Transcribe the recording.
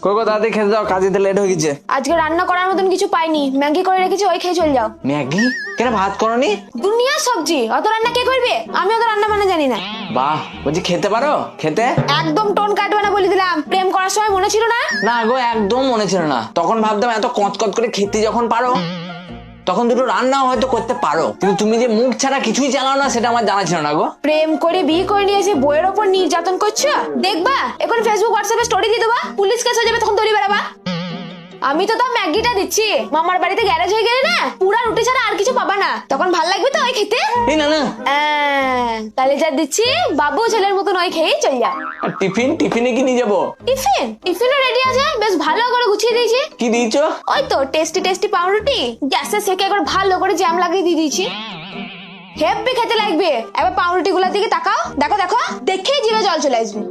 কই গো তাড়াতাড়ি খেতে দাও, কাজে তো লেট হয়ে গেছে। আজকে রান্না করার মতন কিছু পাইনি, ম্যাগি করে রেখেছি, ওই খেয়ে চল যাও। ম্যাগি? কেন ভাত করনি? দুনিয়ার সবজি, অত রান্না কে করবে? আমি অত রান্না বান্না জানি না। বাহ, বলছি খেতে পারো? খেতে একদম টোন কাটবে না বলে দিলাম। প্রেম করার সময় মনে ছিল না? না গো, একদম মনে ছিল না। তখন ভাবতাম এত কচকচ করে খেতে যখন পারো, তখন দুটো রান্নাও হয়তো করতে পারো, কিন্তু তুমি যে মুখ ছাড়া কিছুই চালাও না, সেটা আমার জানা ছিল না গো। প্রেম করে বিয়ে করে নিয়ে এসে বইয়ের ওপর নির্যাতন করছো, দেখবা এখন ফেসবুক হোয়াটসঅ্যাপে স্টোরি দিয়ে দেবা, পুলিশ কেস হয়ে যাবে, তখন দৌড়ি বেড়াবা। আমি তো তাও ম্যাগিটা দিচ্ছি, মামার বাড়িতে গ্যারেজ হয়ে গেলে না পুরা রুটি ছাড়া আর কিছু পাবা না, তখন ভাল লাগবে তো ওই খেতে। এই না না, তাহলে যা দিচ্ছি বাবু ছেলের মতন ওই খেয়েই চল যা। আর টিফিনে কি নিয়ে যাবো? টিফিনও রেডি আছে, বেশ ভালো করে গুছিয়ে দিয়েছি। কি দিয়েছো? ওই তো টেস্টি পাউরুটি, গ্যাসে সেকে একবার ভালো করে জ্যাম লাগিয়ে দিয়ে দিয়েছি। হেব্বি খেতে লাগবে। এবার পাউরুটি গুলার দিকে তাকাও, দেখো দেখো, দেখেই জিভে জল চলে আসবে।